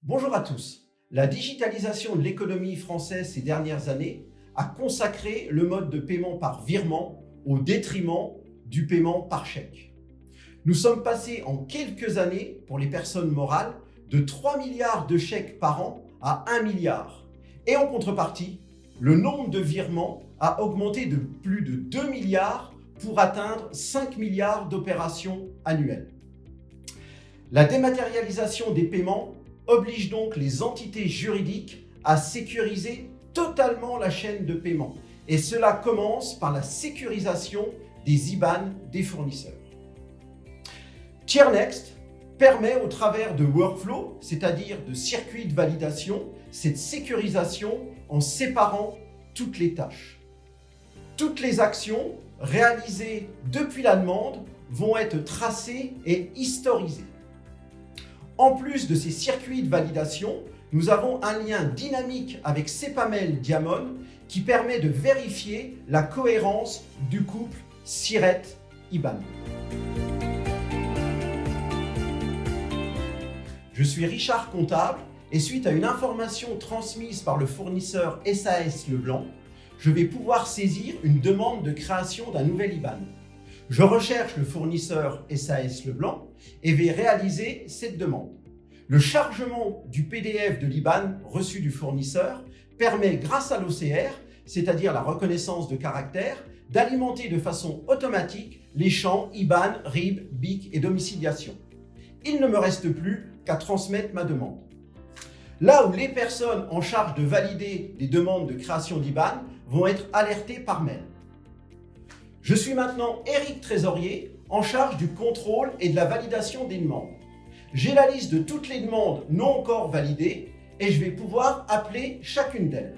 Bonjour à tous. La digitalisation de l'économie française ces dernières années a consacré le mode de paiement par virement au détriment du paiement par chèque. Nous sommes passés en quelques années, pour les personnes morales, de 3 milliards de chèques par an à 1 milliard. Et en contrepartie, le nombre de virements a augmenté de plus de 2 milliards pour atteindre 5 milliards d'opérations annuelles. La dématérialisation des paiements oblige donc les entités juridiques à sécuriser totalement la chaîne de paiement. Et cela commence par la sécurisation des IBAN des fournisseurs. TierNext permet au travers de workflows, c'est-à-dire de circuits de validation, cette sécurisation en séparant toutes les tâches. Toutes les actions réalisées depuis la demande vont être tracées et historisées. En plus de ces circuits de validation, nous avons un lien dynamique avec Cepamel Diamond qui permet de vérifier la cohérence du couple SIRET-IBAN. Je suis Richard Comptable et suite à une information transmise par le fournisseur SAS Leblanc, je vais pouvoir saisir une demande de création d'un nouvel IBAN. Je recherche le fournisseur SAS Leblanc et vais réaliser cette demande. Le chargement du PDF de l'IBAN reçu du fournisseur permet, grâce à l'OCR, c'est-à-dire la reconnaissance de caractère, d'alimenter de façon automatique les champs IBAN, RIB, BIC et domiciliation. Il ne me reste plus qu'à transmettre ma demande. Là où les personnes en charge de valider les demandes de création d'IBAN vont être alertées par mail. Je suis maintenant Éric Trésorier, en charge du contrôle et de la validation des demandes. J'ai la liste de toutes les demandes non encore validées et je vais pouvoir appeler chacune d'elles.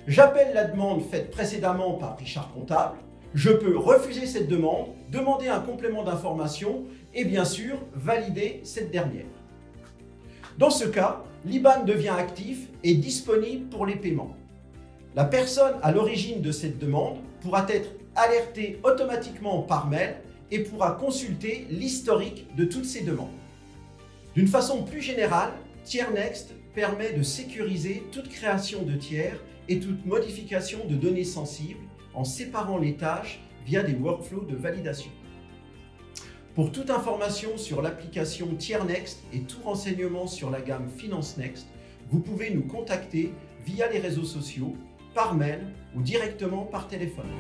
J'appelle la demande faite précédemment par Richard Comptable, je peux refuser cette demande, demander un complément d'information et bien sûr valider cette dernière. Dans ce cas, l'IBAN devient actif et disponible pour les paiements. La personne à l'origine de cette demande pourra être alertée automatiquement par mail et pourra consulter l'historique de toutes ces demandes. D'une façon plus générale, TierNext permet de sécuriser toute création de tiers et toute modification de données sensibles en séparant les tâches via des workflows de validation. Pour toute information sur l'application TierNext et tout renseignement sur la gamme FinanceNext, vous pouvez nous contacter via les réseaux sociaux, par mail ou directement par téléphone.